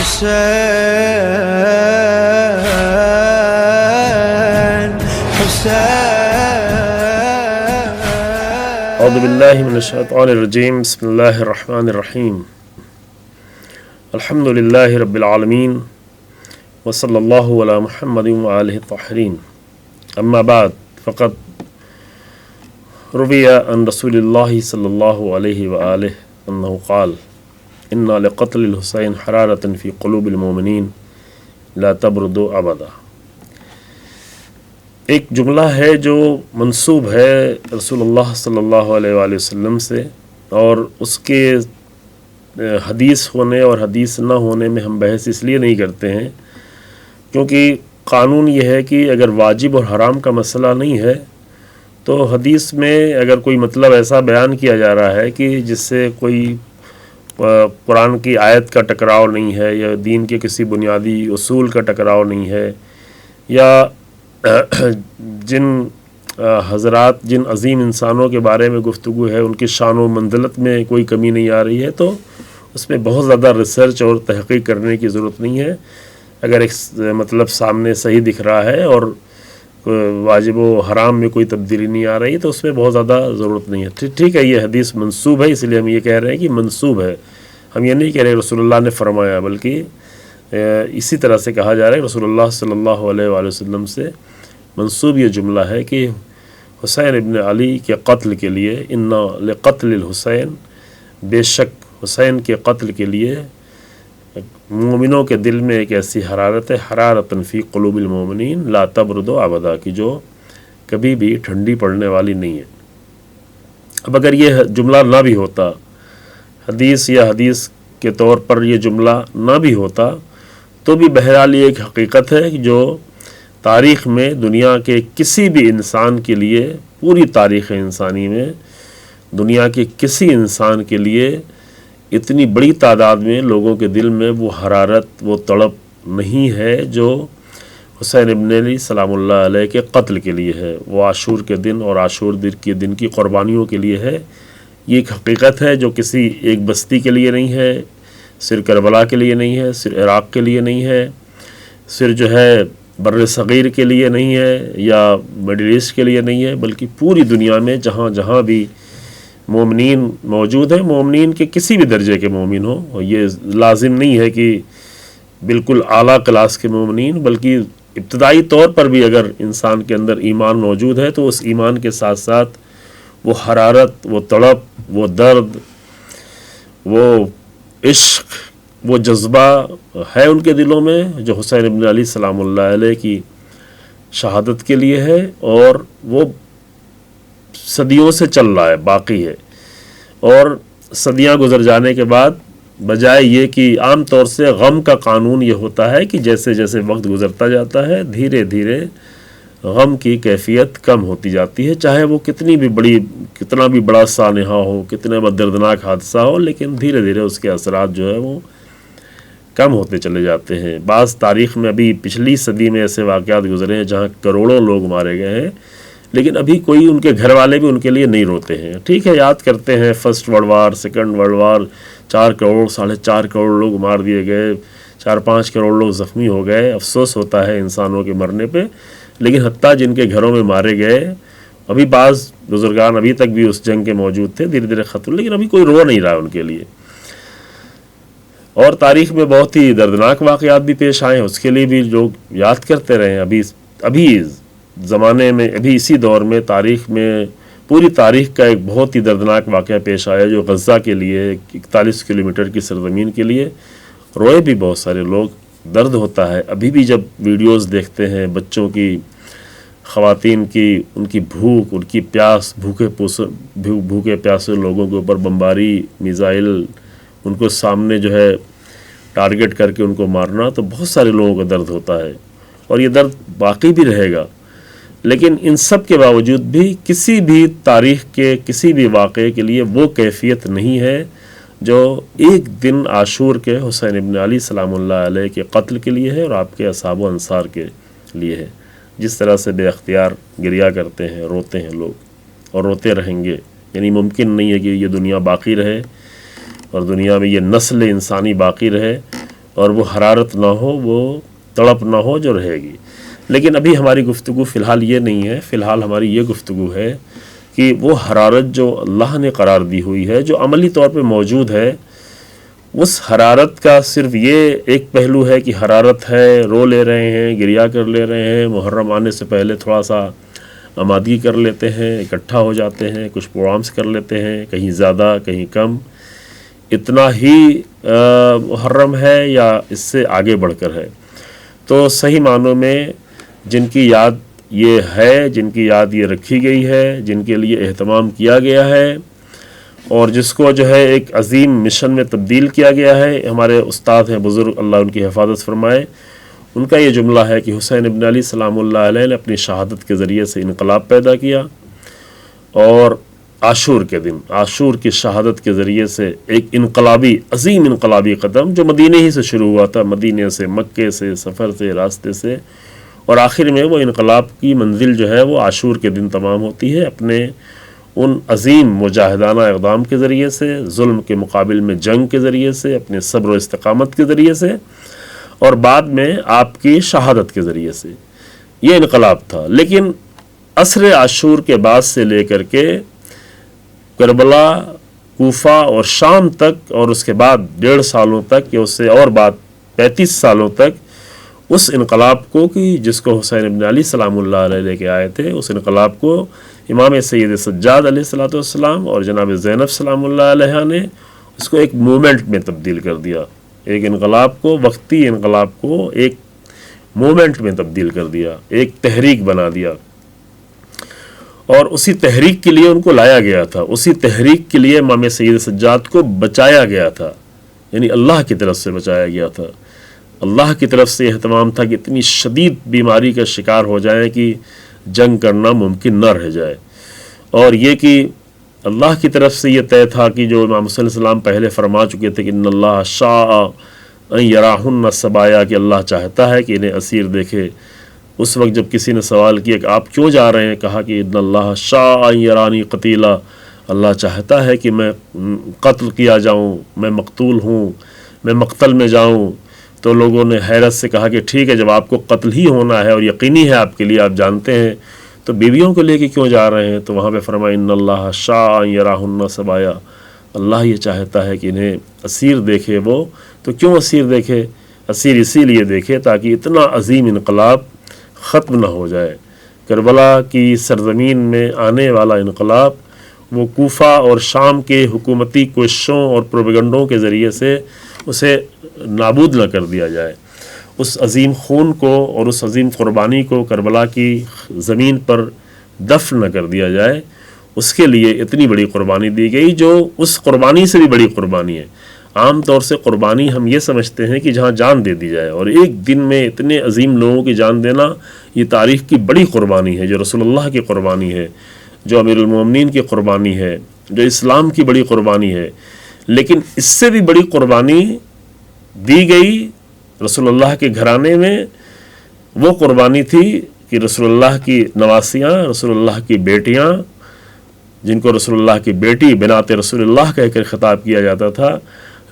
حسين حسين. اعوذ باللہ من الشیطان الرجیم. بسم اللہ الرحمن الرحیم. الحمد للہ رب العالمین وصلی اللہ علی محمد وآلہ الطاہرین. اما بعد فقد روی عن رسول اللہ صلی اللہ علیہ وآلہ انہ قال انا لقتل الحسین حرارۃ فی قلوب المؤمنین لا تبرد ابدا. ایک جملہ ہے جو منسوب ہے رسول اللہ صلی اللہ علیہ وآلہ وسلم سے، اور اس کے حدیث ہونے اور حدیث نہ ہونے میں ہم بحث اس لیے نہیں کرتے ہیں کیونکہ قانون یہ ہے کہ اگر واجب اور حرام کا مسئلہ نہیں ہے تو حدیث میں اگر کوئی مطلب ایسا بیان کیا جا رہا ہے کہ جس سے کوئی قرآن کی آیت کا ٹکراؤ نہیں ہے یا دین کے کسی بنیادی اصول کا ٹکراؤ نہیں ہے، یا جن حضرات جن عظیم انسانوں کے بارے میں گفتگو ہے ان کی شان و منزلت میں کوئی کمی نہیں آ رہی ہے، تو اس میں بہت زیادہ ریسرچ اور تحقیق کرنے کی ضرورت نہیں ہے. اگر ایک مطلب سامنے صحیح دکھ رہا ہے اور واجب و حرام میں کوئی تبدیلی نہیں آ رہی تو اس میں بہت زیادہ ضرورت نہیں ہے. ٹھیک ہے، یہ حدیث منسوب ہے، اس لیے ہم یہ کہہ رہے ہیں کہ منسوب ہے. ہم یہ نہیں کہہ رہے رسول اللہ نے فرمایا، بلکہ اسی طرح سے کہا جا رہا ہے رسول اللہ صلی اللہ علیہ وآلہ وسلم سے منسوب یہ جملہ ہے کہ حسین ابن علی کے قتل کے لیے انا لقتل الحسین، بے شک حسین کے قتل کے لیے مومنوں کے دل میں ایک ایسی حرارت ہے، حرارۃ فی قلوب المؤمنین لا تبرد ابدا، کی جو کبھی بھی ٹھنڈی پڑنے والی نہیں ہے. اب اگر یہ جملہ نہ بھی ہوتا، حدیث یا حدیث کے طور پر یہ جملہ نہ بھی ہوتا، تو بھی بہرحال یہ ایک حقیقت ہے کہ جو تاریخ میں دنیا کے کسی بھی انسان کے لیے، پوری تاریخ انسانی میں دنیا کے کسی انسان کے لیے اتنی بڑی تعداد میں لوگوں کے دل میں وہ حرارت، وہ تڑپ نہیں ہے جو حسین ابن علی سلام اللہ علیہ کے قتل کے لیے ہے. وہ عاشور کے دن اور عاشور کے دن کی قربانیوں کے لیے ہے. یہ ایک حقیقت ہے جو کسی ایک بستی کے لیے نہیں ہے، صرف کربلا کے لیے نہیں ہے، صرف عراق کے لیے نہیں ہے، صرف جو ہے بر صغیر کے لیے نہیں ہے یا مڈل ایسٹ کے لیے نہیں ہے، بلکہ پوری دنیا میں جہاں جہاں بھی مومنین موجود ہیں، مومنین کے کسی بھی درجے کے مومن ہوں، اور یہ لازم نہیں ہے کہ بالکل اعلیٰ کلاس کے مومنین، بلکہ ابتدائی طور پر بھی اگر انسان کے اندر ایمان موجود ہے تو اس ایمان کے ساتھ ساتھ وہ حرارت، وہ تڑپ، وہ درد، وہ عشق، وہ جذبہ ہے ان کے دلوں میں جو حسین ابن علی سلام اللہ علیہ کی شہادت کے لیے ہے، اور وہ صدیوں سے چل رہا ہے، باقی ہے. اور صدیاں گزر جانے کے بعد بجائے یہ کہ عام طور سے غم کا قانون یہ ہوتا ہے کہ جیسے جیسے وقت گزرتا جاتا ہے دھیرے دھیرے غم کی کیفیت کم ہوتی جاتی ہے، چاہے وہ کتنا بھی بڑا سانحہ ہو، کتنا بھی دردناک حادثہ ہو، لیکن دھیرے دھیرے اس کے اثرات جو ہے وہ کم ہوتے چلے جاتے ہیں. بعض تاریخ میں ابھی پچھلی صدی میں ایسے واقعات گزرے ہیں جہاں کروڑوں لوگ مارے گئے ہیں، لیکن ابھی کوئی ان کے گھر والے بھی ان کے لیے نہیں روتے ہیں. ٹھیک ہے، یاد کرتے ہیں first world war, second world war, 4 crore 4.5 crore لوگ مار دیے گئے، 4-5 کروڑ لوگ زخمی ہو گئے. افسوس ہوتا ہے انسانوں کے مرنے پہ، لیکن حتیٰ جن کے گھروں میں مارے گئے، ابھی بعض بزرگان ابھی تک بھی اس جنگ کے موجود تھے، دھیرے دھیرے ختم، لیکن ابھی کوئی رو نہیں رہا ان کے لیے. اور تاریخ میں بہت ہی دردناک واقعات بھی پیش آئے ہیں، اس کے لیے بھی لوگ یاد کرتے رہے ہیں. ابھی زمانے میں، ابھی اسی دور میں تاریخ میں پوری تاریخ کا ایک بہت ہی دردناک واقعہ پیش آیا جو غزہ کے لیے 41 کلومیٹر کی سرزمین کے لیے روئے بھی بہت سارے لوگ. درد ہوتا ہے ابھی بھی جب ویڈیوز دیکھتے ہیں بچوں کی، خواتین کی، ان کی بھوک، ان کی پیاس، بھوکے پیاسے لوگوں کے اوپر بمباری، میزائل، ان کو سامنے جو ہے ٹارگٹ کر کے ان کو مارنا، تو بہت سارے لوگوں کا درد ہوتا ہے اور یہ درد باقی بھی رہے گا. لیکن ان سب کے باوجود بھی کسی بھی تاریخ کے کسی بھی واقعے کے لیے وہ کیفیت نہیں ہے جو ایک دن عاشور کے حسین ابن علی سلام اللہ علیہ کے قتل کے لیے ہے اور آپ کے اصحاب و انصار کے لیے ہے. جس طرح سے بے اختیار گریا کرتے ہیں، روتے ہیں لوگ اور روتے رہیں گے. یعنی ممکن نہیں ہے کہ یہ دنیا باقی رہے اور دنیا میں یہ نسل انسانی باقی رہے اور وہ حرارت نہ ہو، وہ تڑپ نہ ہو جو رہے گی. لیکن ابھی ہماری گفتگو فی الحال یہ نہیں ہے. فی الحال ہماری یہ گفتگو ہے کہ وہ حرارت جو اللہ نے قرار دی ہوئی ہے، جو عملی طور پہ موجود ہے، اس حرارت کا صرف یہ ایک پہلو ہے کہ حرارت ہے، رو لے رہے ہیں، گریا کر لے رہے ہیں، محرم آنے سے پہلے تھوڑا سا آمادگی کر لیتے ہیں، اکٹھا ہو جاتے ہیں، کچھ پروگرامس کر لیتے ہیں، کہیں زیادہ کہیں کم. اتنا ہی محرم ہے یا اس سے آگے بڑھ کر ہے؟ تو صحیح معنوں میں جن کی یاد یہ ہے، جن کی یاد یہ رکھی گئی ہے، جن کے لیے اہتمام کیا گیا ہے، اور جس کو جو ہے ایک عظیم مشن میں تبدیل کیا گیا ہے. ہمارے استاد ہیں بزرگ، اللہ ان کی حفاظت فرمائے، ان کا یہ جملہ ہے کہ حسین ابن علی سلام اللہ علیہ نے اپنی شہادت کے ذریعے سے انقلاب پیدا کیا، اور عاشور کے دن، عاشور کی شہادت کے ذریعے سے ایک انقلابی، عظیم انقلابی قدم جو مدینے ہی سے شروع ہوا تھا، مدینے سے، مکے سے، سفر سے، راستے سے، اور آخر میں وہ انقلاب کی منزل جو ہے وہ عاشور کے دن تمام ہوتی ہے، اپنے ان عظیم مجاہدانہ اقدام کے ذریعے سے، ظلم کے مقابل میں جنگ کے ذریعے سے، اپنے صبر و استقامت کے ذریعے سے، اور بعد میں آپ کی شہادت کے ذریعے سے. یہ انقلاب تھا. لیکن عصر عاشور کے بعد سے لے کر کے کربلا، کوفہ اور شام تک، اور اس کے بعد 1.5 سالوں تک یا اس سے اور بعد 35 سالوں تک اس انقلاب کو، کہ جس کو حسین ابن علی سلام اللہ علیہ لے کے آئے تھے، اس انقلاب کو امام سید سجاد علیہ الصلوۃ والسلام اور جناب زینب سلام اللہ علیہ نے اس کو ایک مومنٹ میں تبدیل کر دیا. ایک انقلاب کو، وقتی انقلاب کو ایک مومنٹ میں تبدیل کر دیا، ایک تحریک بنا دیا. اور اسی تحریک کے لیے ان کو لایا گیا تھا، اسی تحریک کے لیے امام سید سجاد کو بچایا گیا تھا، یعنی اللہ کی طرف سے بچایا گیا تھا. اللہ کی طرف سے اہتمام تھا کہ اتنی شدید بیماری کا شکار ہو جائیں کہ جنگ کرنا ممکن نہ رہ جائے. اور یہ کہ اللہ کی طرف سے یہ طے تھا کہ جو امام صلی اللہ علیہ وسلم پہلے فرما چکے تھے کہ ان اللہ شاء ان یراہن السبایا، کہ اللہ چاہتا ہے کہ انہیں اسیر دیکھے. اس وقت جب کسی نے سوال کیا کہ آپ کیوں جا رہے ہیں، کہا کہ ان اللہ شاء ان یرانی قتیلا، اللہ چاہتا ہے کہ میں قتل کیا جاؤں، میں مقتول ہوں، میں مقتل میں جاؤں. تو لوگوں نے حیرت سے کہا کہ ٹھیک ہے، جب آپ کو قتل ہی ہونا ہے اور یقینی ہے آپ کے لیے، آپ جانتے ہیں، تو بیویوں کو لے کے کیوں جا رہے ہیں؟ تو وہاں پہ فرمایا ان اللہ شاء ان یراہن سبایا، اللہ یہ چاہتا ہے کہ انہیں اسیر دیکھے. وہ تو کیوں اسیر دیکھے؟ اسیر اسی لیے دیکھے تاکہ اتنا عظیم انقلاب ختم نہ ہو جائے. کربلا کی سرزمین میں آنے والا انقلاب وہ کوفہ اور شام کے حکومتی کوششوں اور پروپیگنڈوں کے ذریعے سے اسے نابود نہ کر دیا جائے. اس عظیم خون کو اور اس عظیم قربانی کو کربلا کی زمین پر دفن نہ کر دیا جائے. اس کے لیے اتنی بڑی قربانی دی گئی، جو اس قربانی سے بھی بڑی قربانی ہے. عام طور سے قربانی ہم یہ سمجھتے ہیں کہ جہاں جان دے دی جائے، اور ایک دن میں اتنے عظیم لوگوں کی جان دینا یہ تاریخ کی بڑی قربانی ہے، جو رسول اللہ کی قربانی ہے، جو امیر المومنین کی قربانی ہے، جو اسلام کی بڑی قربانی ہے. لیکن اس سے بھی بڑی قربانی دی گئی رسول اللہ کے گھرانے میں. وہ قربانی تھی کہ رسول اللہ کی نواسیاں، رسول اللہ کی بیٹیاں، جن کو رسول اللہ کی بیٹی بنات رسول اللہ کہہ کر خطاب کیا جاتا تھا،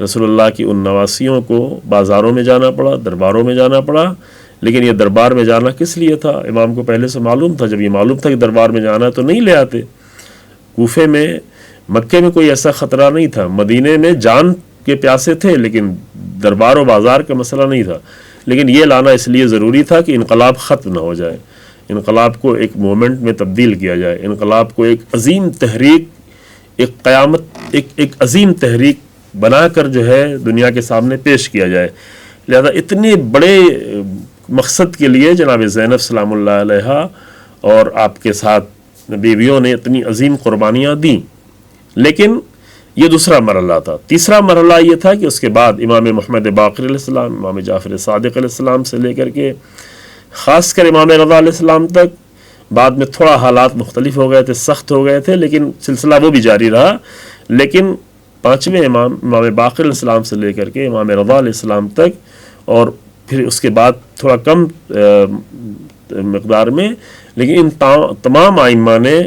رسول اللہ کی ان نواسیوں کو بازاروں میں جانا پڑا، درباروں میں جانا پڑا. لیکن یہ دربار میں جانا کس لیے تھا؟ امام کو پہلے سے معلوم تھا. جب یہ معلوم تھا کہ دربار میں جانا تو نہیں لے آتے. کوفے میں، مکے میں کوئی ایسا خطرہ نہیں تھا، مدینے میں جان کے پیاسے تھے، لیکن دربار و بازار کا مسئلہ نہیں تھا. لیکن یہ لانا اس لیے ضروری تھا کہ انقلاب ختم نہ ہو جائے، انقلاب کو ایک مومنٹ میں تبدیل کیا جائے، انقلاب کو ایک عظیم تحریک، ایک قیامت، ایک عظیم تحریک بنا کر جو ہے دنیا کے سامنے پیش کیا جائے. لہذا اتنے بڑے مقصد کے لیے جناب زینب سلام اللہ علیہ اور آپ کے ساتھ بیویوں نے اتنی عظیم قربانیاں دیں. لیکن یہ دوسرا مرحلہ تھا. تیسرا مرحلہ یہ تھا کہ اس کے بعد امام محمد باقر علیہ السلام، امام جعفر صادق علیہ السلام سے لے کر کے خاص کر امام رضا علیہ السلام تک، بعد میں تھوڑا حالات مختلف ہو گئے تھے، سخت ہو گئے تھے، لیکن سلسلہ وہ بھی جاری رہا. لیکن پانچویں امام باقر علیہ السلام سے لے کر کے امام رضا علیہ السلام تک، اور پھر اس کے بعد تھوڑا کم مقدار میں، لیکن ان تمام ائمہ نے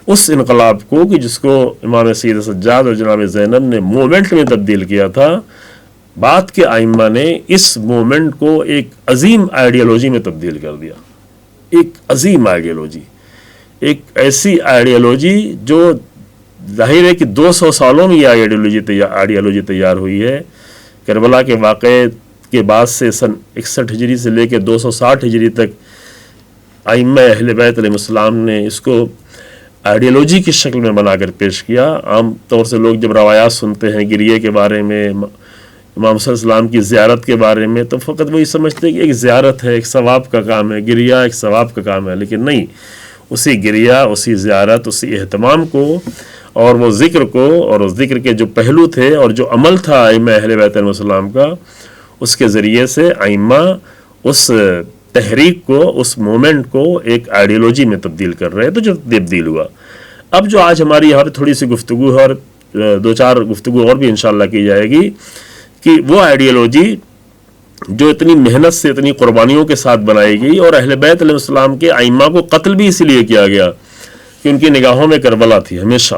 اس انقلاب کو، کہ جس کو امام سید سجاد اور جناب زینب نے مومنٹ میں تبدیل کیا تھا، بعد کے ائمہ نے اس مومنٹ کو ایک عظیم آئیڈیالوجی میں تبدیل کر دیا. ایک عظیم آئیڈیالوجی, ایک ایسی آئیڈیالوجی جو ظاہر ہے کہ 200 سالوں میں یہ آئیڈیالوجی تیار ہوئی ہے. کربلا کے واقعے کے بعد سے سن 61 ہجری سے لے کے 260 ہجری تک ائمہ اہل بیت علیہ السلام نے اس کو آئیڈیالوجی کی شکل میں بنا کر پیش کیا. عام طور سے لوگ جب روایات سنتے ہیں گریے کے بارے میں, امام صلی اللہ علیہ وسلم کی زیارت کے بارے میں, تو فقط وہی سمجھتے ہیں کہ ایک زیارت ہے, ایک ثواب کا کام ہے, گریہ ایک ثواب کا کام ہے. لیکن نہیں, اسی گریہ, اسی زیارت, اسی اہتمام کو اور وہ ذکر کو اور اس ذکر کے جو پہلو تھے اور جو عمل تھا ائمہ اہل بیت علیہ السلام کا, اس کے ذریعے سے ائمہ اس تحریک کو, اس مومنٹ کو ایک آئیڈیالوجی میں تبدیل کر رہے ہیں. تو جو تبدیل ہوا, اب جو آج ہماری یہاں پہ تھوڑی سی گفتگو ہے اور 2-4 گفتگو اور بھی انشاءاللہ کی جائے گی کہ وہ آئیڈیالوجی جو اتنی محنت سے, اتنی قربانیوں کے ساتھ بنائی گئی, اور اہل بیت علیہ السلام کے ائمہ کو قتل بھی اسی لیے کیا گیا کہ ان کی نگاہوں میں کربلا تھی ہمیشہ.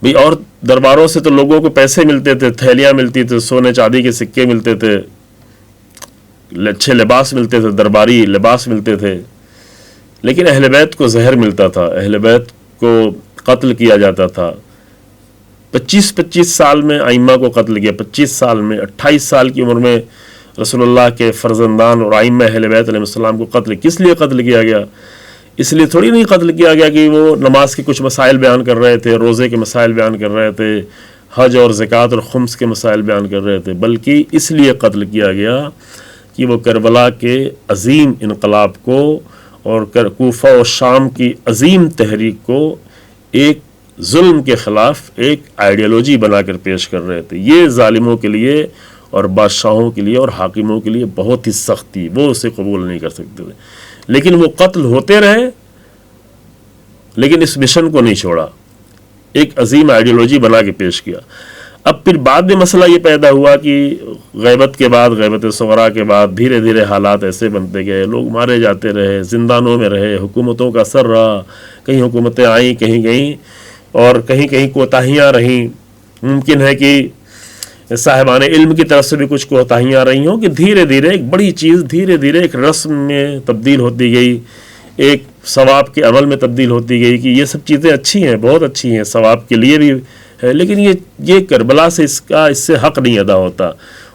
بھئی اور درباروں سے تو لوگوں کو پیسے ملتے تھے, تھیلیاں ملتی تھے, سونے چاندی کے سکے ملتے تھے, اچھے لباس ملتے تھے, درباری لباس ملتے تھے, لیکن اہل بیت کو زہر ملتا تھا, اہل بیت کو قتل کیا جاتا تھا. 25 سال میں ائمہ کو قتل کیا, 25 سال میں, 28 سال کی عمر میں رسول اللہ کے فرزندان اور ائمہ اہل بیت علیہ السلام کو قتل. کس لیے قتل کیا گیا؟ اس لیے تھوڑی نہیں قتل کیا گیا کہ وہ نماز کے کچھ مسائل بیان کر رہے تھے, روزے کے مسائل بیان کر رہے تھے, حج اور زکوٰۃ اور خمس کے مسائل بیان کر رہے تھے, بلکہ اس لیے قتل کیا گیا کہ وہ کربلا کے عظیم انقلاب کو اور کوفہ و شام کی عظیم تحریک کو ایک ظلم کے خلاف ایک آئیڈیالوجی بنا کر پیش کر رہے تھے. یہ ظالموں کے لیے اور بادشاہوں کے لیے اور حاکموں کے لیے بہت ہی سخت تھی, وہ اسے قبول نہیں کر سکتے تھے. لیکن وہ قتل ہوتے رہے, لیکن اس مشن کو نہیں چھوڑا, ایک عظیم آئیڈیالوجی بنا کے پیش کیا. اب پھر بعد میں مسئلہ یہ پیدا ہوا کہ غیبت کے بعد, غیبت صغریٰ کے بعد دھیرے دھیرے حالات ایسے بنتے گئے, لوگ مارے جاتے رہے, زندانوں میں رہے, حکومتوں کا اثر رہا, کہیں حکومتیں آئیں, کہیں گئیں, اور کہیں کہیں کوتاہیاں رہیں. ممکن ہے کہ صاحبان علم کی طرف سے بھی کچھ کوتاہیاں رہی ہوں کہ دھیرے دھیرے ایک بڑی چیز دھیرے دھیرے ایک رسم میں تبدیل ہوتی گئی, ایک ثواب کے عمل میں تبدیل ہوتی گئی کہ یہ سب چیزیں اچھی ہیں, بہت اچھی ہیں, ثواب کے لیے بھی ہے, لیکن یہ کربلا سے اس سے حق نہیں ادا ہوتا.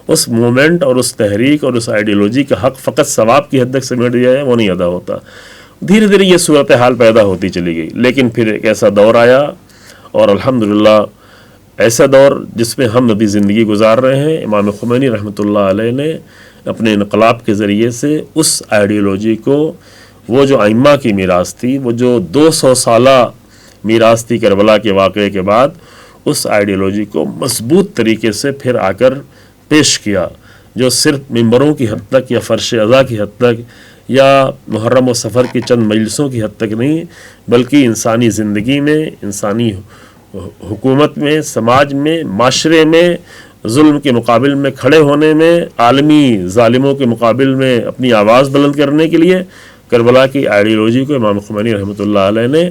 اس مومنٹ اور اس تحریک اور اس آئیڈیالوجی کا حق فقط ثواب کی حد تک سمیٹ دیا ہے, وہ نہیں ادا ہوتا. دھیرے دھیرے یہ صورتحال پیدا ہوتی چلی گئی. لیکن پھر ایک ایسا دور آیا, اور الحمدللہ ایسا دور جس میں ہم ابھی زندگی گزار رہے ہیں. امام خمینی رحمۃ اللہ علیہ نے اپنے انقلاب کے ذریعے سے اس آئیڈیالوجی کو, وہ جو ائمہ کی میراث تھی, وہ جو 200 سالہ میراث تھی کربلا کے واقعے کے بعد, اس آئیڈیالوجی کو مضبوط طریقے سے پھر آ کر پیش کیا, جو صرف ممبروں کی حد تک یا فرش ازا کی حد تک یا محرم و سفر کی چند مجلسوں کی حد تک نہیں, بلکہ انسانی زندگی میں, انسانی حکومت میں, سماج میں, معاشرے میں ظلم کے مقابل میں کھڑے ہونے میں, عالمی ظالموں کے مقابل میں اپنی آواز بلند کرنے کے لیے کربلا کی آئیڈیالوجی کو امام خمینی رحمۃ اللہ علیہ نے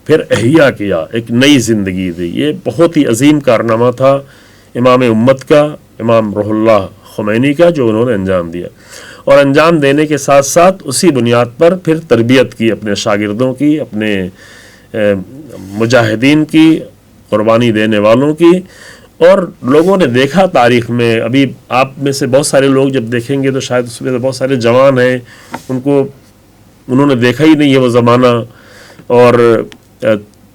پھر احیا کیا, ایک نئی زندگی دی. یہ بہت ہی عظیم کارنامہ تھا امام امت کا, امام روح اللہ خمینی کا, جو انہوں نے انجام دیا. اور انجام دینے کے ساتھ ساتھ اسی بنیاد پر پھر تربیت کی اپنے شاگردوں کی, اپنے مجاہدین کی, قربانی دینے والوں کی. اور لوگوں نے دیکھا تاریخ میں, ابھی آپ میں سے بہت سارے لوگ جب دیکھیں گے تو شاید اس میں سے بہت سارے جوان ہیں, انہوں نے دیکھا ہی نہیں ہے وہ زمانہ, اور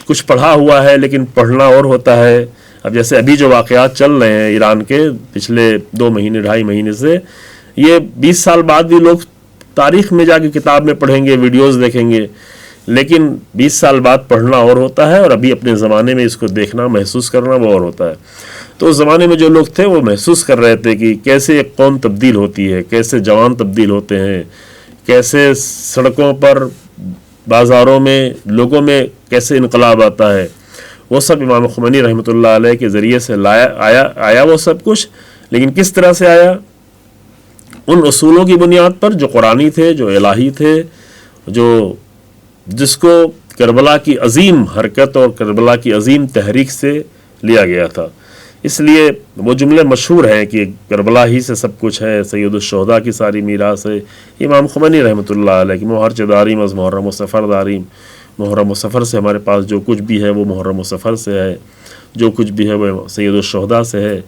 کچھ پڑھا ہوا ہے لیکن پڑھنا اور ہوتا ہے. اب جیسے ابھی جو واقعات چل رہے ہیں ایران کے پچھلے 2 مہینے 2.5 مہینے سے, یہ 20 سال بعد بھی لوگ تاریخ میں جا کے کتاب میں پڑھیں گے, ویڈیوز دیکھیں گے, لیکن 20 سال بعد پڑھنا اور ہوتا ہے, اور ابھی اپنے زمانے میں اس کو دیکھنا, محسوس کرنا وہ اور ہوتا ہے. تو اس زمانے میں جو لوگ تھے وہ محسوس کر رہے تھے کہ کیسے ایک قوم تبدیل ہوتی ہے, کیسے جوان تبدیل ہوتے ہیں, کیسے سڑکوں پر, بازاروں میں, لوگوں میں کیسے انقلاب آتا ہے. وہ سب امام خمینی رحمۃ اللہ علیہ کے ذریعے سے آیا وہ سب کچھ. لیکن کس طرح سے آیا؟ ان اصولوں کی بنیاد پر جو قرآنی تھے, جو الہی تھے, جس کو کربلا کی عظیم حرکت اور کربلا کی عظیم تحریک سے لیا گیا تھا. اس لیے وہ جملے مشہور ہیں کہ کربلا ہی سے سب کچھ ہے، سید الشہداء کی ساری میراث ہے. امام خمینی رحمۃ اللہ علیہ کہ ہر چہ داریم از محرم و سفر داریم، محرم و سفر سے ہمارے پاس جو کچھ بھی ہے وہ محرم و سفر سے ہے، جو کچھ بھی ہے وہ سید الشہداء سے ہے.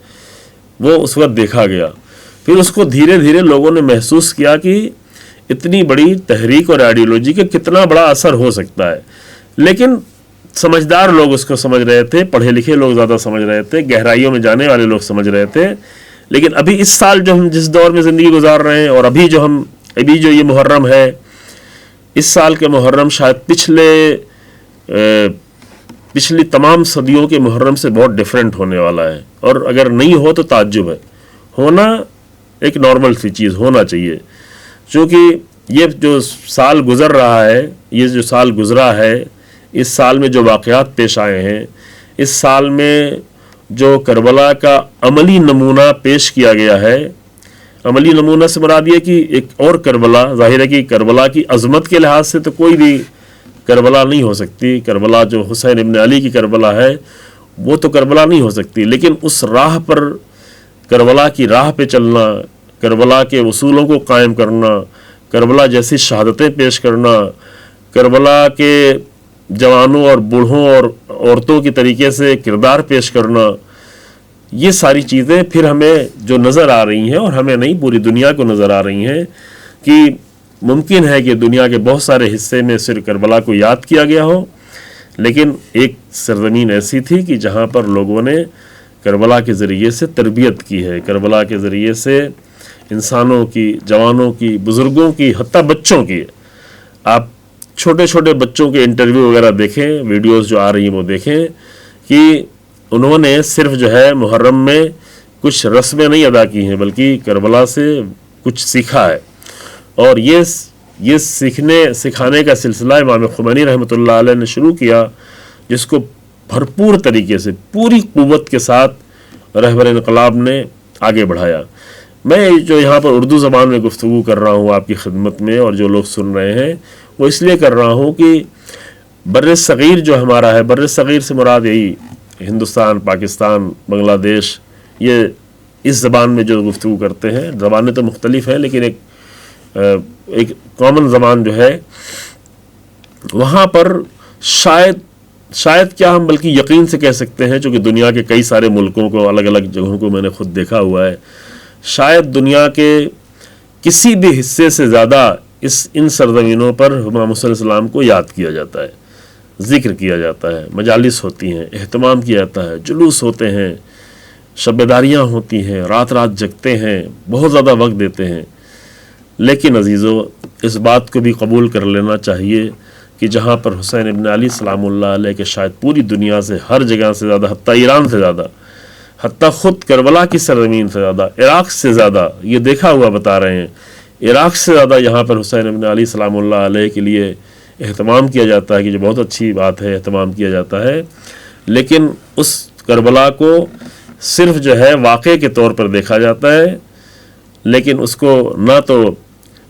وہ اس وقت دیکھا گیا. پھر اس کو دھیرے دھیرے لوگوں نے محسوس کیا کہ اتنی بڑی تحریک اور آئیڈیالوجی کا کتنا بڑا اثر ہو سکتا ہے. لیکن سمجھدار لوگ اس کو سمجھ رہے تھے، پڑھے لکھے لوگ زیادہ سمجھ رہے تھے، گہرائیوں میں جانے والے لوگ سمجھ رہے تھے. لیکن ابھی اس سال جو ہم جس دور میں زندگی گزار رہے ہیں، اور ابھی جو یہ محرم ہے، اس سال کے محرم شاید پچھلی تمام صدیوں کے محرم سے بہت ڈیفرنٹ ہونے والا ہے. اور اگر نہیں ہو تو تعجب ہے، ہونا ایک نارمل سی چیز ہونا چاہیے. چونکہ یہ جو سال گزر رہا ہے، یہ جو سال گزرا ہے، اس سال میں جو واقعات پیش آئے ہیں، اس سال میں جو کربلا کا عملی نمونہ پیش کیا گیا ہے، عملی نمونہ سے مراد یہ کہ ایک اور کربلا، ظاہر ہے کہ کربلا کی عظمت کے لحاظ سے تو کوئی بھی کربلا نہیں ہو سکتی. کربلا جو حسین ابن علی کی کربلا ہے وہ تو کربلا نہیں ہو سکتی، لیکن اس راہ پر، کربلا کی راہ پہ چلنا، کربلا کے اصولوں کو قائم کرنا، کربلا جیسی شہادتیں پیش کرنا، کربلا کے جوانوں اور بوڑھوں اور عورتوں کی طریقے سے کردار پیش کرنا، یہ ساری چیزیں پھر ہمیں جو نظر آ رہی ہیں، اور ہمیں نہیں پوری دنیا کو نظر آ رہی ہیں، کہ ممکن ہے کہ دنیا کے بہت سارے حصے میں صرف کربلا کو یاد کیا گیا ہو، لیکن ایک سرزمین ایسی تھی کہ جہاں پر لوگوں نے کربلا کے ذریعے سے تربیت کی ہے، کربلا کے ذریعے سے انسانوں کی، جوانوں کی، بزرگوں کی، حتیٰ بچوں کی. آپ چھوٹے چھوٹے بچوں کے انٹرویو وغیرہ دیکھیں، ویڈیوز جو آ رہی ہیں وہ دیکھیں کہ انہوں نے صرف جو ہے محرم میں کچھ رسمیں نہیں ادا کی ہیں، بلکہ کربلا سے کچھ سیکھا ہے. اور یہ سکھانے کا سلسلہ امام خمینی رحمۃ اللہ علیہ نے شروع کیا، جس کو بھرپور طریقے سے پوری قوت کے ساتھ رہبر انقلاب نے آگے بڑھایا. میں جو یہاں پر اردو زبان میں گفتگو کر رہا ہوں آپ کی خدمت میں، اور جو لوگ سن رہے ہیں، وہ اس لیے کر رہا ہوں کہ بر صغیر جو ہمارا ہے، بر صغیر سے مراد یہی ہندوستان، پاکستان، بنگلہ دیش، یہ اس زبان میں جو گفتگو کرتے ہیں، زبانیں تو مختلف ہیں لیکن ایک کامن زبان جو ہے، وہاں پر شاید کیا ہم بلکہ یقین سے کہہ سکتے ہیں، چونکہ دنیا کے کئی سارے ملکوں کو، الگ الگ جگہوں کو میں نے خود دیکھا ہوا ہے، شاید دنیا کے کسی بھی حصے سے زیادہ ان سرزمینوں پر امام حسین علیہ السلام کو یاد کیا جاتا ہے، ذکر کیا جاتا ہے، مجالس ہوتی ہیں، اہتمام کیا جاتا ہے، جلوس ہوتے ہیں، شبیداریاں ہوتی ہیں، رات جگتے ہیں، بہت زیادہ وقت دیتے ہیں. لیکن عزیزو، اس بات کو بھی قبول کر لینا چاہیے کہ جہاں پر حسین ابن علی سلام اللہ علیہ کے شاید پوری دنیا سے، ہر جگہ سے زیادہ، حتیٰ ایران سے زیادہ، حتیٰ خود کربلا کی سرزمین سے زیادہ، عراق سے زیادہ، یہ دیکھا ہوا بتا رہے ہیں، عراق سے زیادہ یہاں پر حسین ابن علی سلام اللہ علیہ کے لیے اہتمام کیا جاتا ہے، کہ جو بہت اچھی بات ہے، اہتمام کیا جاتا ہے. لیکن اس کربلا کو صرف جو ہے واقعے کے طور پر دیکھا جاتا ہے، لیکن اس کو نہ تو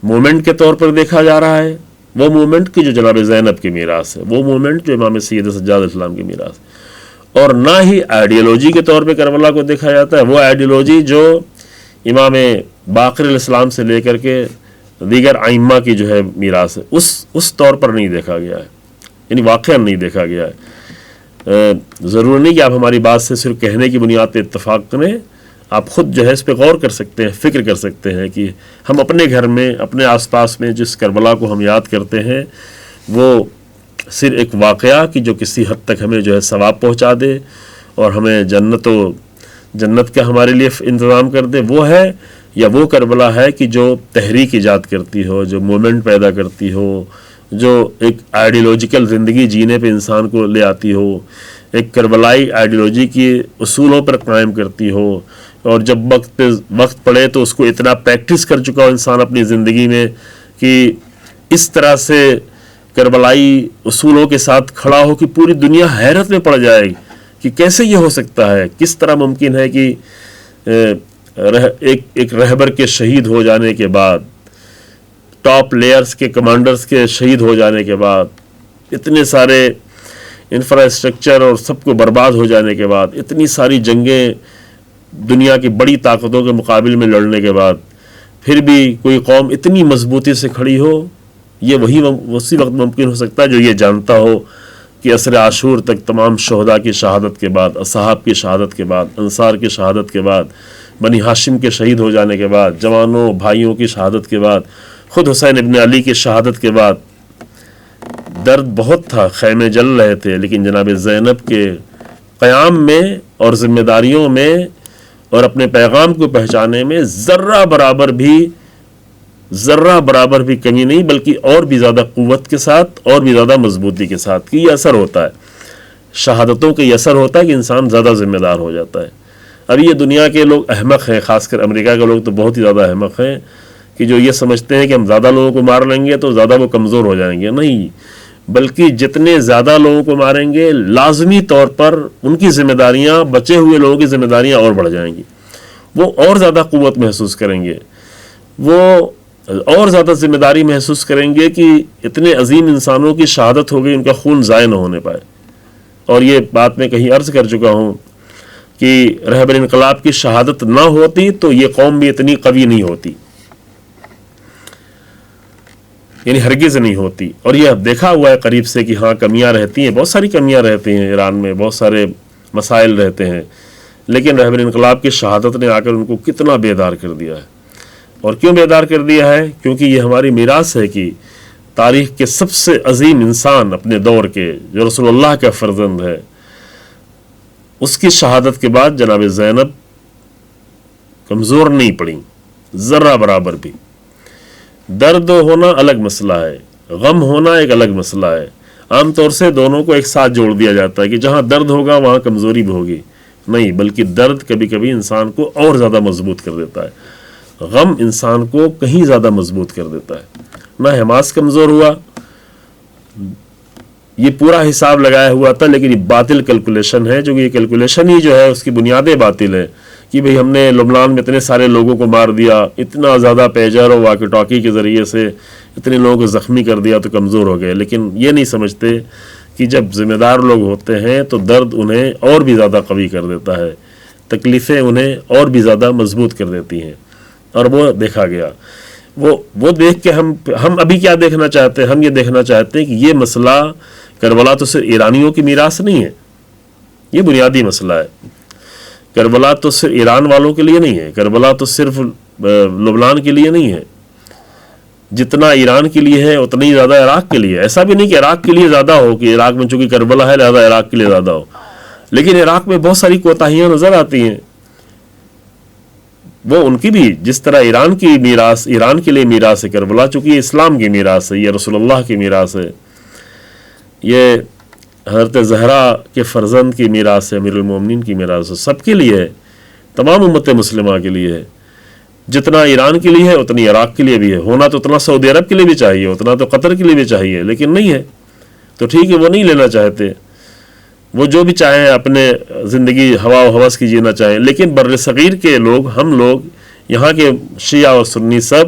مومنٹ کے طور پر دیکھا جا رہا ہے، وہ مومنٹ کی جو جناب زینب کی میراث ہے، وہ مومنٹ جو امام سید سجاد علیہ السلام کی میراث ہے، اور نہ ہی آئیڈیالوجی کے طور پہ کربلا کو دیکھا جاتا ہے، وہ آئیڈیالوجی جو امام باقر علیہ السلام سے لے کر کے دیگر ائمہ کی جو ہے میراث ہے، اس طور پر نہیں دیکھا گیا ہے، یعنی واقعا نہیں دیکھا گیا ہے. ضرور نہیں کہ آپ ہماری بات سے صرف کہنے کی بنیاد پہ اتفاق کریں، آپ خود جو ہے اس پہ غور کر سکتے ہیں، فکر کر سکتے ہیں کہ ہم اپنے گھر میں، اپنے آس پاس میں جس کربلا کو ہم یاد کرتے ہیں، وہ صرف ایک واقعہ کی جو کسی حد تک ہمیں جو ہے ثواب پہنچا دے اور ہمیں جنت کا ہمارے لیے انتظام کر دے، وہ ہے، یا وہ کربلا ہے کہ جو تحریک ایجاد کرتی ہو، جو مومنٹ پیدا کرتی ہو، جو ایک آئیڈیالوجیکل زندگی جینے پہ انسان کو لے آتی ہو، ایک کربلائی آئیڈیالوجی کی اصولوں پر قائم کرتی ہو، اور جب وقت پڑے تو اس کو اتنا پریکٹس کر چکا ہو انسان اپنی زندگی میں کہ اس طرح سے کربلائی اصولوں کے ساتھ کھڑا ہو کہ پوری دنیا حیرت میں پڑ جائے کہ کیسے یہ ہو سکتا ہے، کس طرح ممکن ہے کہ ایک رہبر کے شہید ہو جانے کے بعد، ٹاپ لیئرز کے کمانڈرز کے شہید ہو جانے کے بعد، اتنے سارے انفراسٹرکچر اور سب کو برباد ہو جانے کے بعد، اتنی ساری جنگیں دنیا کی بڑی طاقتوں کے مقابل میں لڑنے کے بعد پھر بھی کوئی قوم اتنی مضبوطی سے کھڑی ہو، یہ اسی وقت ممکن ہو سکتا ہے جو یہ جانتا ہو کہ عصر عاشور تک تمام شہداء کی شہادت کے بعد، اصحاب کی شہادت کے بعد، انصار کی شہادت کے بعد، بنی ہاشم کے شہید ہو جانے کے بعد، جوانوں بھائیوں کی شہادت کے بعد، خود حسین ابن علی کی شہادت کے بعد درد بہت تھا، خیمے جل رہے تھے، لیکن جناب زینب کے قیام میں اور ذمہ داریوں میں اور اپنے پیغام کو پہنچانے میں ذرہ برابر بھی کمی نہیں، بلکہ اور بھی زیادہ قوت کے ساتھ اور بھی زیادہ مضبوطی کے ساتھ کہ یہ اثر ہوتا ہے، شہادتوں کا یہ اثر ہوتا ہے کہ انسان زیادہ ذمہ دار ہو جاتا ہے۔ اب یہ دنیا کے لوگ احمق ہیں، خاص کر امریکہ کے لوگ تو بہت ہی زیادہ احمق ہیں کہ جو یہ سمجھتے ہیں کہ ہم زیادہ لوگوں کو مار لیں گے تو زیادہ وہ کمزور ہو جائیں گے۔ نہیں، بلکہ جتنے زیادہ لوگوں کو ماریں گے لازمی طور پر ان کی ذمہ داریاں، بچے ہوئے لوگوں کی ذمہ داریاں اور بڑھ جائیں گی، وہ اور زیادہ قوت محسوس کریں گے، وہ اور زیادہ ذمہ داری محسوس کریں گے کہ اتنے عظیم انسانوں کی شہادت ہو گئی، ان کا خون ضائع نہ ہونے پائے۔ اور یہ بات میں کہیں عرض کر چکا ہوں کہ رہبر انقلاب کی شہادت نہ ہوتی تو یہ قوم بھی اتنی قوی نہیں ہوتی، یعنی ہرگز نہیں ہوتی۔ اور یہ اب دیکھا ہوا ہے قریب سے کہ ہاں کمیاں رہتی ہیں، بہت ساری کمیاں رہتی ہیں، ایران میں بہت سارے مسائل رہتے ہیں، لیکن رہبر انقلاب کی شہادت نے آ کر ان کو کتنا بیدار کر دیا ہے۔ اور کیوں بیدار کر دیا ہے؟ کیونکہ یہ ہماری میراث ہے کہ تاریخ کے سب سے عظیم انسان اپنے دور کے جو رسول اللہ کا فرزند ہے، اس کی شہادت کے بعد جناب زینب کمزور نہیں پڑیں ذرہ برابر بھی۔ درد ہونا الگ مسئلہ ہے، غم ہونا ایک الگ مسئلہ ہے۔ عام طور سے دونوں کو ایک ساتھ جوڑ دیا جاتا ہے کہ جہاں درد ہوگا وہاں کمزوری بھی ہوگی، نہیں، بلکہ درد کبھی کبھی انسان کو اور زیادہ مضبوط کر دیتا ہے، غم انسان کو کہیں زیادہ مضبوط کر دیتا ہے۔ نہ حماس کمزور ہوا، یہ پورا حساب لگایا ہوا تھا، لیکن یہ باطل کیلکولیشن ہے، جو کہ یہ کیلکولیشن ہی جو ہے اس کی بنیادیں باطل ہیں کہ بھئی ہم نے لبنان میں اتنے سارے لوگوں کو مار دیا، اتنا زیادہ پیجر اور واکی ٹاکی کے ذریعے سے اتنے لوگوں کو زخمی کر دیا تو کمزور ہو گئے، لیکن یہ نہیں سمجھتے کہ جب ذمہ دار لوگ ہوتے ہیں تو درد انہیں اور بھی زیادہ قوی کر دیتا ہے، تکلیفیں انہیں اور بھی زیادہ مضبوط کر دیتی ہیں۔ اور وہ دیکھا گیا، وہ دیکھ کے ہم ابھی کیا دیکھنا چاہتے ہیں؟ ہم یہ دیکھنا چاہتے ہیں کہ یہ مسئلہ کربلا تو صرف ایرانیوں کی میراث نہیں ہے، یہ بنیادی مسئلہ ہے۔ کربلا تو صرف ایران والوں کے لیے نہیں ہے، کربلا تو صرف لبنان کے لیے نہیں ہے، جتنا ایران کے لیے ہے اتنا ہی زیادہ عراق کے لیے۔ ایسا بھی نہیں کہ عراق کے لیے زیادہ ہو کہ عراق میں چونکہ کربلا ہے لہذا عراق کے لیے زیادہ ہو، لیکن عراق میں بہت ساری کوتاہیاں نظر آتی ہیں، وہ ان کی بھی جس طرح ایران کی میراث ایران کے لیے میراث ہے کربلا، چونکہ یہ اسلام کی میراث ہے، یہ رسول اللہ کی میراث ہے، یہ حضرت زہرا کے فرزند کی میراث ہے، امیر المومنین کی میراث ہے، سب کے لیے ہے، تمام امت مسلمہ کے لیے ہے۔ جتنا ایران کے لیے ہے اتنی عراق کے لیے بھی ہے، ہونا تو اتنا سعودی عرب کے لیے بھی چاہیے، اتنا تو قطر کے لیے بھی چاہیے، لیکن نہیں ہے تو ٹھیک ہے، وہ نہیں لینا چاہتے، وہ جو بھی چاہیں اپنے زندگی ہوا و ہوس کی جینا چاہیں، لیکن بر صغیر کے لوگ، ہم لوگ یہاں کے شیعہ اور سنی سب،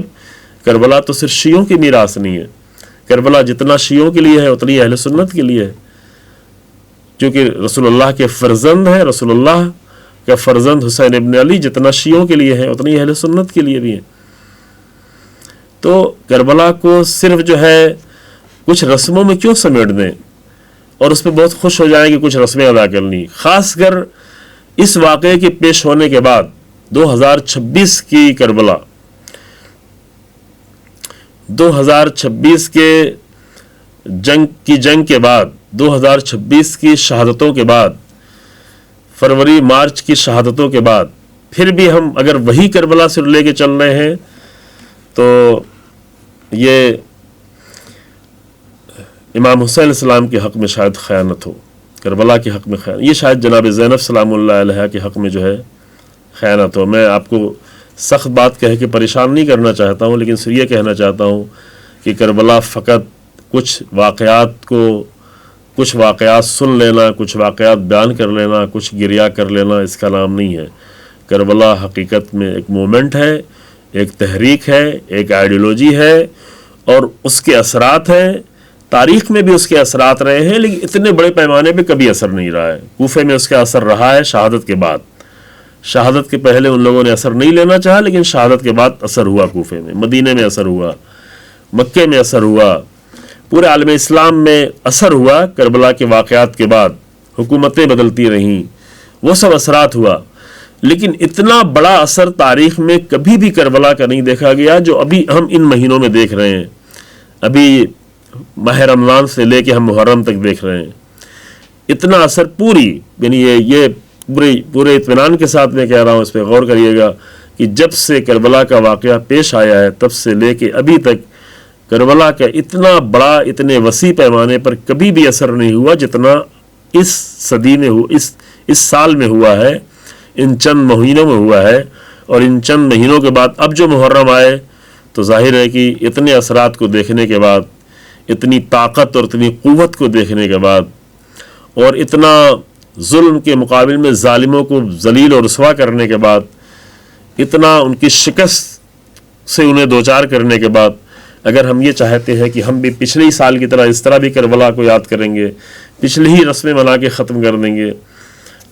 کربلا تو صرف شیعوں کی میراث نہیں ہے، کربلا جتنا شیعوں کے لیے ہے اتنی اہل سنت کے لیے ہے، کیونکہ رسول اللہ کے فرزند ہے، رسول اللہ کا فرزند حسین ابن علی جتنا شیعوں کے لیے ہے اتنی اہل سنت کے لیے بھی ہے۔ تو کربلا کو صرف جو ہے کچھ رسموں میں کیوں سمیٹ دیں اور اس پہ بہت خوش ہو جائیں کہ کچھ رسمیں ادا کرنی، خاص کر اس واقعے کے پیش ہونے کے بعد 2026 کی کربلا، 2026 کے جنگ کے بعد، 2026 کی شہادتوں کے بعد، فروری مارچ کی شہادتوں کے بعد، پھر بھی ہم اگر وہی کربلا سے لے کے چل رہے ہیں تو یہ امام حسین علیہ السلام کے حق میں شاید خیانت ہو، کربلا کے حق میں خیانت، یہ شاید جناب زینب سلام اللہ علیہ کے حق میں جو ہے خیانت ہو۔ میں آپ کو سخت بات کہہ کے پریشان نہیں کرنا چاہتا ہوں، لیکن صرف یہ کہنا چاہتا ہوں کہ کربلا فقط کچھ واقعات سن لینا، کچھ واقعات بیان کر لینا، کچھ گریہ کر لینا، اس کا نام نہیں ہے۔ کربلا حقیقت میں ایک مومنٹ ہے، ایک تحریک ہے، ایک آئیڈیولوجی ہے، اور اس کے اثرات ہیں، تاریخ میں بھی اس کے اثرات رہے ہیں، لیکن اتنے بڑے پیمانے پہ کبھی اثر نہیں رہا ہے۔ کوفے میں اس کا اثر رہا ہے شہادت کے بعد، شہادت کے پہلے ان لوگوں نے اثر نہیں لینا چاہا، لیکن شہادت کے بعد اثر ہوا، کوفے میں، مدینے میں اثر ہوا، مکے میں اثر ہوا، پورے عالم اسلام میں اثر ہوا۔ کربلا کے واقعات کے بعد حکومتیں بدلتی رہیں، وہ سب اثرات ہوا، لیکن اتنا بڑا اثر تاریخ میں کبھی بھی کربلا کا نہیں دیکھا گیا جو ابھی ہم ان مہینوں میں دیکھ رہے ہیں۔ ابھی ماہ رمضان سے لے کے ہم محرم تک دیکھ رہے ہیں، اتنا اثر پوری، یعنی یہ پورے اطمینان کے ساتھ میں کہہ رہا ہوں، اس پہ غور کریے گا کہ جب سے کربلا کا واقعہ پیش آیا ہے تب سے لے کے ابھی تک کربلا کا اتنا بڑا، اتنے وسیع پیمانے پر کبھی بھی اثر نہیں ہوا جتنا اس صدی میں اس سال میں ہوا ہے، ان چند مہینوں میں ہوا ہے۔ اور ان چند مہینوں کے بعد اب جو محرم آئے تو ظاہر ہے کہ اتنے اثرات کو دیکھنے کے بعد، اتنی طاقت اور اتنی قوت کو دیکھنے کے بعد، اور اتنا ظلم کے مقابل میں ظالموں کو ذلیل اور رسوا کرنے کے بعد، اتنا ان کی شکست سے انہیں دوچار کرنے کے بعد، اگر ہم یہ چاہتے ہیں کہ ہم بھی پچھلے ہی سال کی طرح اس طرح بھی کربلا کو یاد کریں گے، پچھلی ہی رسمیں منا کے ختم کر دیں گے،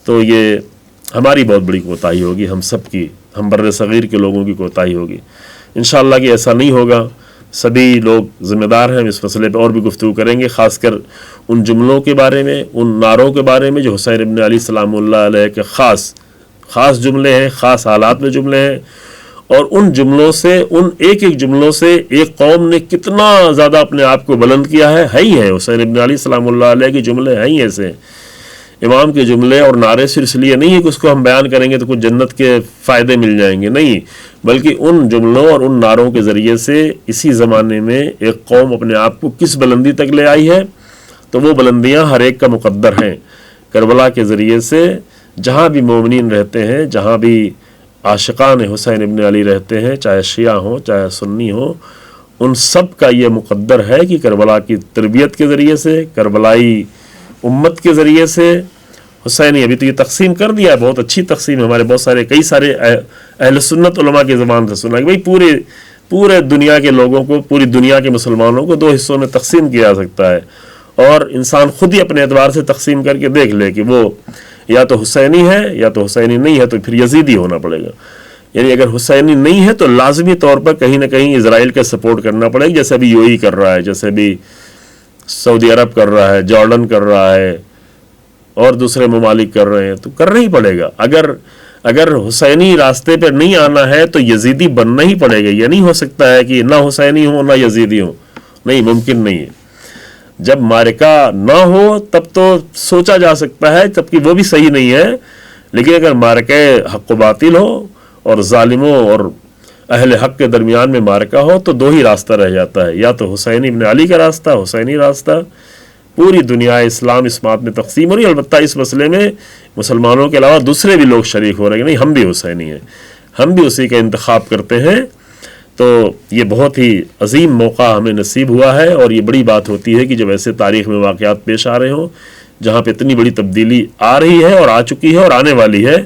تو یہ ہماری بہت بڑی کوتاہی ہوگی، ہم سب کی، ہم بر صغیر کے لوگوں کی کوتاہی ہوگی۔ انشاءاللہ کہ ایسا نہیں ہوگا، سبھی لوگ ذمہ دار ہیں۔ اس مسئلے پہ اور بھی گفتگو کریں گے، خاص کر ان جملوں کے بارے میں، ان نعروں کے بارے میں جو حسین ابن علی سلام اللہ علیہ کے خاص جملے ہیں، خاص حالات میں جملے ہیں، اور ان جملوں سے، ان ایک جملوں سے ایک قوم نے کتنا زیادہ اپنے آپ کو بلند کیا ہے ہی ہے۔ حسین ابن علی سلام اللہ علیہ کے جملے ہیں ہی ایسے، امام کے جملے اور نعرے صرف اس لیے نہیں ہے کہ اس کو ہم بیان کریں گے تو کچھ جنت کے فائدے مل جائیں گے، نہیں، بلکہ ان جملوں اور ان نعروں کے ذریعے سے اسی زمانے میں ایک قوم اپنے آپ کو کس بلندی تک لے آئی ہے، تو وہ بلندیاں ہر ایک کا مقدر ہیں۔ کربلا کے ذریعے سے جہاں بھی مومنین رہتے ہیں، جہاں بھی عاشقان حسین ابن علی رہتے ہیں، چاہے شیعہ ہوں چاہے سنی ہوں، ان سب کا یہ مقدر ہے کہ کربلا کی تربیت کے ذریعے سے، کربلائی امت کے ذریعے سے، حسینی ابھی تو یہ تقسیم کر دیا ہے، بہت اچھی تقسیم ہے، ہمارے بہت سارے کئی سارے اہل سنت علماء کی زبان سے سنا کہ بھئی پورے دنیا کے لوگوں کو، پوری دنیا کے مسلمانوں کو 2 حصوں میں تقسیم کیا جا سکتا ہے، اور انسان خود ہی اپنے اعتبار سے تقسیم کر کے دیکھ لے کہ وہ یا تو حسینی ہے یا تو حسینی نہیں ہے، تو پھر یزیدی ہونا پڑے گا۔ یعنی اگر حسینی نہیں ہے تو لازمی طور پر کہیں نہ کہیں اسرائیل کا سپورٹ کرنا پڑے گا، جیسے ابھی UAE کر رہا ہے، جیسے ابھی سعودی عرب کر رہا ہے، جارڈن کر رہا ہے، اور دوسرے ممالک کر رہے ہیں، تو کرنا ہی پڑے گا۔ اگر حسینی راستے پہ نہیں آنا ہے تو یزیدی بننا ہی پڑے گا۔ یہ نہیں ہو سکتا ہے کہ نہ حسینی ہو نہ یزیدی ہو، نہیں، ممکن نہیں ہے۔ جب معرکہ نہ ہو تب تو سوچا جا سکتا ہے، تب کہ وہ بھی صحیح نہیں ہے، لیکن اگر معرکہ حق و باطل ہو اور ظالموں اور اہل حق کے درمیان میں معرکہ ہو تو 2 ہی راستہ رہ جاتا ہے، یا تو حسین ابن علی کا راستہ، حسینی راستہ، پوری دنیا اسلام اس بات میں تقسیم ہو رہی ہے۔ البتہ اس مسئلے میں مسلمانوں کے علاوہ دوسرے بھی لوگ شریک ہو رہے ہیں، نہیں، ہم بھی حسینی ہیں، ہم بھی اسی کا انتخاب کرتے ہیں۔ تو یہ بہت ہی عظیم موقع ہمیں نصیب ہوا ہے، اور یہ بڑی بات ہوتی ہے کہ جب ایسے تاریخ میں واقعات پیش آ رہے ہوں جہاں پہ اتنی بڑی تبدیلی آ رہی ہے اور آ چکی ہے اور آنے والی ہے،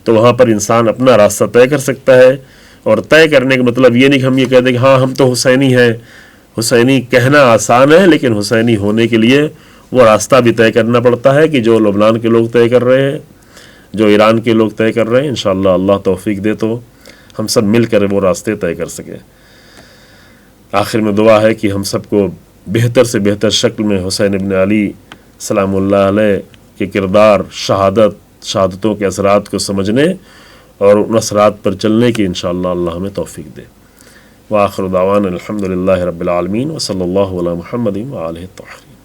تو وہاں پر انسان اپنا راستہ طے کر سکتا ہے۔ اور طے کرنے کا مطلب یہ نہیں کہ ہم یہ کہہ دیں کہ ہاں ہم تو حسینی ہیں۔ حسینی کہنا آسان ہے، لیکن حسینی ہونے کے لیے وہ راستہ بھی طے کرنا پڑتا ہے کہ جو لبنان کے لوگ طے کر رہے ہیں، جو ایران کے لوگ طے کر رہے ہیں۔ انشاءاللہ اللہ توفیق دے تو ہم سب مل کر وہ راستے طے کر سکیں۔ آخر میں دعا ہے کہ ہم سب کو بہتر سے بہتر شکل میں حسین ابن علی سلام اللہ علیہ کے کردار، شہادتوں کے اثرات کو سمجھنے اور ان اثرات پر چلنے کی انشاءاللہ اللہ ہمیں توفیق دے۔ وآخر دعوانا الحمدللہ رب العالمین، وصلی اللہ علی محمد وآلہ الطاہرین۔